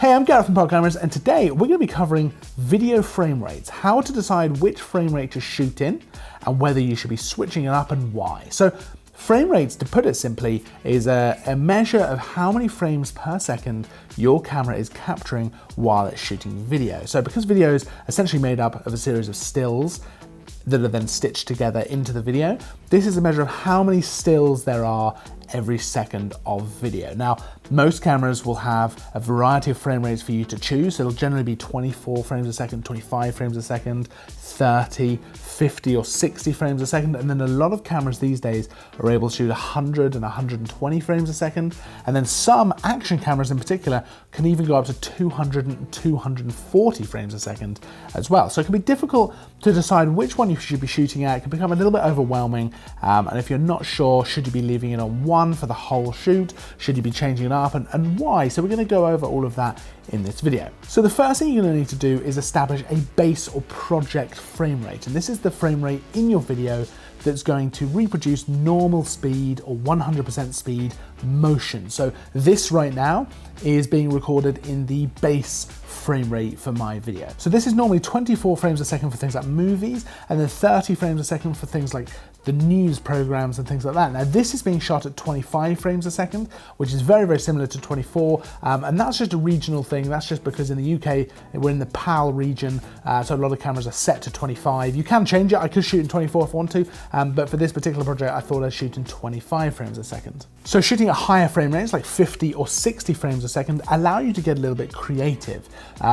Hey, I'm Gareth from Pod Cameras, and today we're going to be covering video frame rates, how to decide which frame rate to shoot in, and whether you should be switching it up and why. So frame rates, to put it simply, is a measure of how many frames per second your camera is capturing while it's shooting video. So because video is essentially made up of a series of stills that are then stitched together into the video, this is a measure of how many stills there are every second of video. Now, most cameras will have a variety of frame rates for you to choose. It'll generally be 24 frames a second, 25 frames a second, 30, 50 or 60 frames a second. And then a lot of cameras these days are able to shoot 100 and 120 frames a second. And then some action cameras in particular can even go up to 200 and 240 frames a second as well. So it can be difficult to decide which one you should be shooting at. It can become a little bit overwhelming. And if you're not sure, should you be leaving it on one for the whole shoot? Should you be changing it up, and why? So we're going to go over all of that in this video. So the first thing you're going to need to do is establish a base or project frame rate. And this is the frame rate in your video that's going to reproduce normal speed or 100% speed motion. So this right now is being recorded in the base frame rate for my video. So this is normally 24 frames a second for things like movies, and then 30 frames a second for things like the news programs and things like that. Now this is being shot at 25 frames a second, which is very, very similar to 24. And that's just a regional thing. That's just because in the UK, we're in the PAL region. So a lot of cameras are set to 25. You can change it. I could shoot in 24 if I want to, but for this particular project, I thought I'd shoot in 25 frames a second. So shooting at higher frame rates, like 50 or 60 frames a second, allow you to get a little bit creative.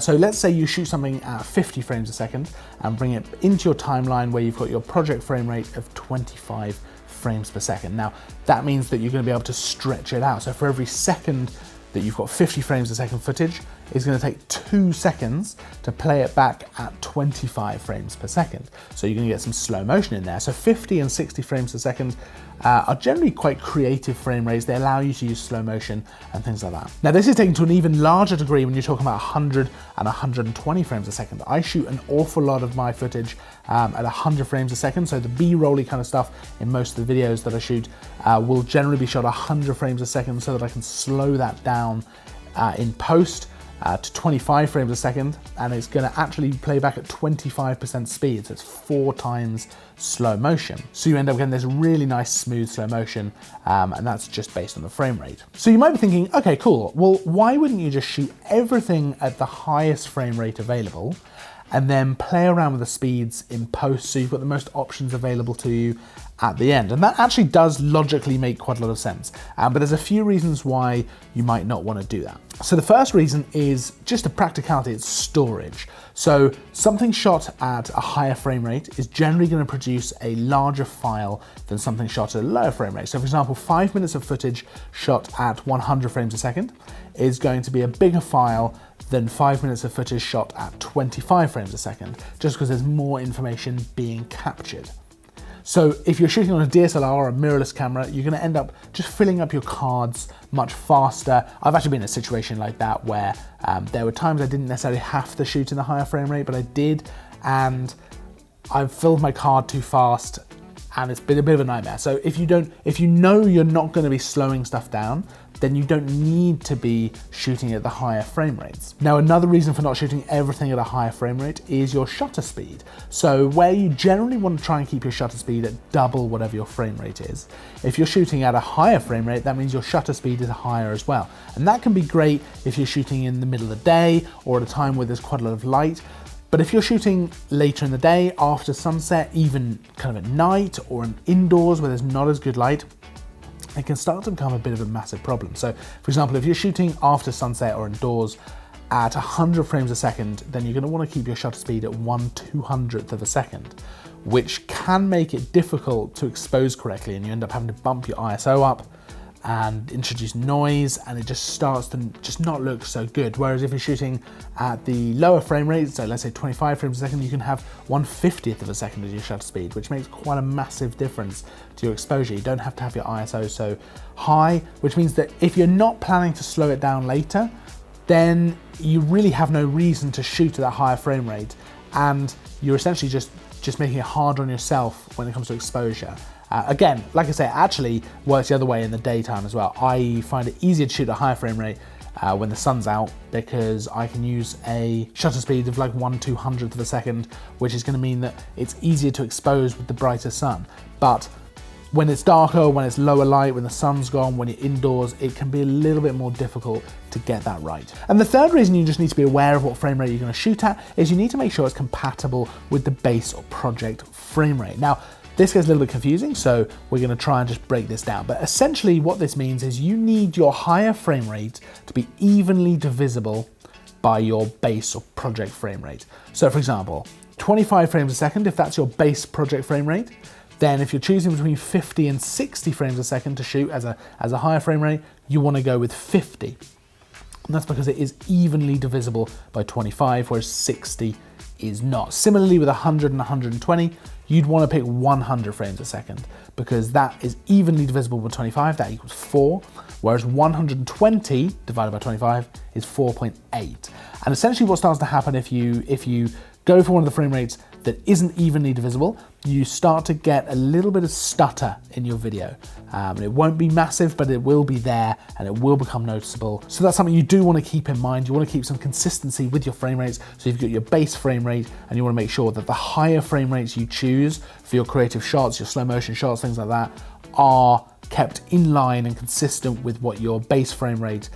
So let's say you shoot something at 50 frames a second and bring it into your timeline where you've got your project frame rate of 25 frames per second. Now, that means that you're going to be able to stretch it out. So for every second that you've got 50 frames a second footage, it's going to take 2 seconds to play it back at 25 frames per second. So you're going to get some slow motion in there. So 50 and 60 frames per second are generally quite creative frame rates. They allow you to use slow motion and things like that. Now this is taken to an even larger degree when you're talking about 100 and 120 frames a second. I shoot an awful lot of my footage at 100 frames a second. So the B-rolly kind of stuff in most of the videos that I shoot will generally be shot 100 frames a second so that I can slow that down in post to 25 frames a second, and it's going to actually play back at 25% speed, so it's 4 times slow motion. So you end up getting this really nice smooth slow motion, and that's just based on the frame rate. So you might be thinking, okay, cool, well, why wouldn't you just shoot everything at the highest frame rate available and then play around with the speeds in post so you've got the most options available to you at the end? And that actually does logically make quite a lot of sense, but there's a few reasons why you might not want to do that. So the first reason is just a practicality, it's storage. So something shot at a higher frame rate is generally going to produce a larger file than something shot at a lower frame rate. So for example, 5 minutes of footage shot at 100 frames a second is going to be a bigger file than 5 minutes of footage shot at 25 frames a second, just because there's more information being captured. So if you're shooting on a DSLR or a mirrorless camera, you're gonna end up just filling up your cards much faster. I've actually been in a situation like that where there were times I didn't necessarily have to shoot in a higher frame rate, but I did, and I've filled my card too fast, and it's been a bit of a nightmare. So if you know you're not gonna be slowing stuff down, then you don't need to be shooting at the higher frame rates. Now, another reason for not shooting everything at a higher frame rate is your shutter speed. So where you generally want to try and keep your shutter speed at double whatever your frame rate is, if you're shooting at a higher frame rate, that means your shutter speed is higher as well. And that can be great if you're shooting in the middle of the day or at a time where there's quite a lot of light. But if you're shooting later in the day, after sunset, even kind of at night or indoors where there's not as good light, it can start to become a bit of a massive problem. So for example, if you're shooting after sunset or indoors at 100 frames a second, then you're gonna wanna keep your shutter speed at 1/200th of a second, which can make it difficult to expose correctly, and you end up having to bump your ISO up and introduce noise, and it just starts to just not look so good. Whereas if you're shooting at the lower frame rate, so let's say 25 frames a second, you can have 1/50th of a second as your shutter speed, which makes quite a massive difference to your exposure. You don't have to have your ISO so high, which means that if you're not planning to slow it down later, then you really have no reason to shoot at that higher frame rate, and you're essentially just making it hard on yourself when it comes to exposure. Again, like I say, it actually works the other way in the daytime as well. I find it easier to shoot at a higher frame rate when the sun's out, because I can use a shutter speed of like 1/200th of a second, which is going to mean that it's easier to expose with the brighter sun. But when it's darker, when it's lower light, when the sun's gone, when you're indoors, it can be a little bit more difficult to get that right. And the third reason you just need to be aware of what frame rate you're going to shoot at is you need to make sure it's compatible with the base or project frame rate. Now, this gets a little bit confusing, so we're going to try and just break this down. But essentially what this means is you need your higher frame rate to be evenly divisible by your base or project frame rate. So for example, 25 frames a second, if that's your base project frame rate, then if you're choosing between 50 and 60 frames a second to shoot as a higher frame rate, you want to go with 50. And that's because it is evenly divisible by 25, whereas 60 is not. Similarly with 100 and 120, you'd want to pick 100 frames a second because that is evenly divisible by 25, that equals 4, whereas 120 divided by 25 is 4.8. And essentially what starts to happen if you go for one of the frame rates that isn't evenly divisible, you start to get a little bit of stutter in your video. And it won't be massive, but it will be there and it will become noticeable. So that's something you do want to keep in mind. You want to keep some consistency with your frame rates. So you've got your base frame rate and you want to make sure that the higher frame rates you choose for your creative shots, your slow motion shots, things like that, are kept in line and consistent with what your base frame rate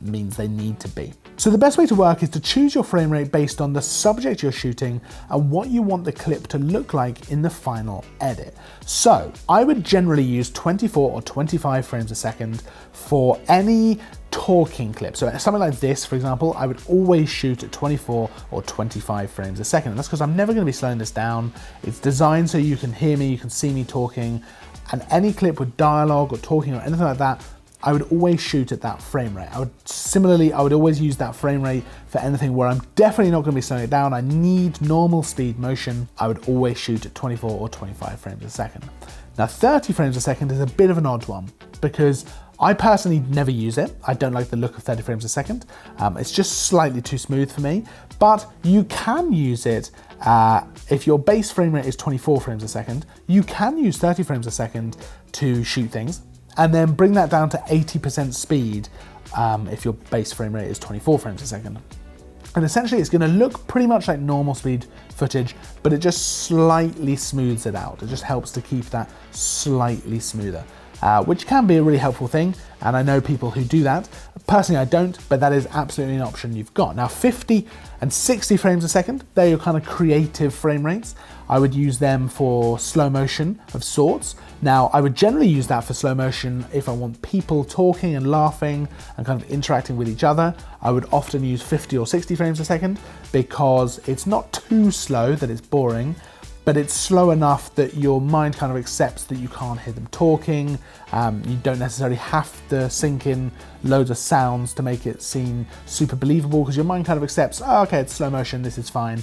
means they need to be. So the best way to work is to choose your frame rate based on the subject you're shooting and what you want the clip to look like in the final edit. So I would generally use 24 or 25 frames a second for any talking clip. So something like this, for example, I would always shoot at 24 or 25 frames a second. And that's because I'm never going to be slowing this down. It's designed so you can hear me, you can see me talking, and any clip with dialogue or talking or anything like that, I would always shoot at that frame rate. I would always use that frame rate for anything where I'm definitely not going to be slowing it down. I need normal speed motion. I would always shoot at 24 or 25 frames a second. Now 30 frames a second is a bit of an odd one because I personally never use it. I don't like the look of 30 frames a second. It's just slightly too smooth for me, but you can use it if your base frame rate is 24 frames a second, you can use 30 frames a second to shoot things and then bring that down to 80% speed if your base frame rate is 24 frames a second. And essentially it's going to look pretty much like normal speed footage, but it just slightly smooths it out. It just helps to keep that slightly smoother, which can be a really helpful thing. And I know people who do that. Personally, I don't, but that is absolutely an option you've got. Now 50 and 60 frames a second, they're your kind of creative frame rates. I would use them for slow motion of sorts. Now, I would generally use that for slow motion if I want people talking and laughing and kind of interacting with each other. I would often use 50 or 60 frames a second because it's not too slow that it's boring, but it's slow enough that your mind kind of accepts that you can't hear them talking. You don't necessarily have to sink in loads of sounds to make it seem super believable because your mind kind of accepts, oh, okay, it's slow motion, this is fine.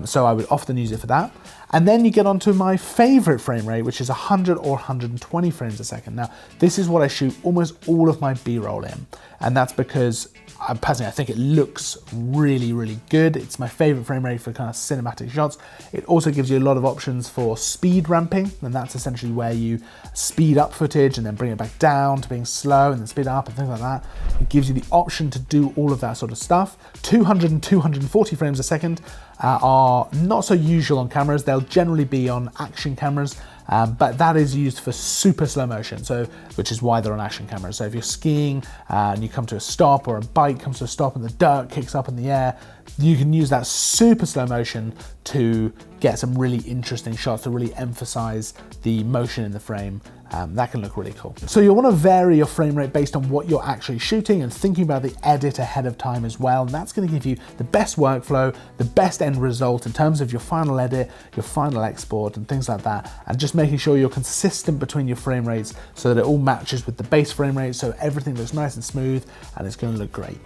So I would often use it for that. And then you get onto my favorite frame rate, which is 100 or 120 frames a second. Now, this is what I shoot almost all of my B-roll in. And that's because personally, I think it looks really, really good. It's my favorite frame rate for kind of cinematic shots. It also gives you a lot of options for speed ramping. And that's essentially where you speed up footage and then bring it back down to being slow and then speed up and things like that. It gives you the option to do all of that sort of stuff. 200 and 240 frames a second are not so usual on cameras. They'll generally be on action cameras, but that is used for super slow motion, which is why they're on action cameras. So if you're skiing and you come to a stop, or a bike comes to a stop and the dirt kicks up in the air, you can use that super slow motion to get some really interesting shots to really emphasize the motion in the frame. That can look really cool. So you'll want to vary your frame rate based on what you're actually shooting and thinking about the edit ahead of time as well. And that's going to give you the best workflow, the best end result in terms of your final edit, your final export and things like that. And just making sure you're consistent between your frame rates so that it all matches with the base frame rate, so everything looks nice and smooth and it's going to look great.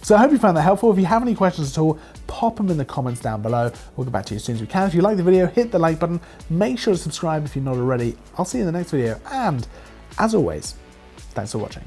So I hope you found that helpful. If you have any questions at all, pop them in the comments down below. We'll get back to you as soon as we can. If you like the video, hit the like button. Make sure to subscribe if you're not already. I'll see you in the next video. And as always, thanks for watching.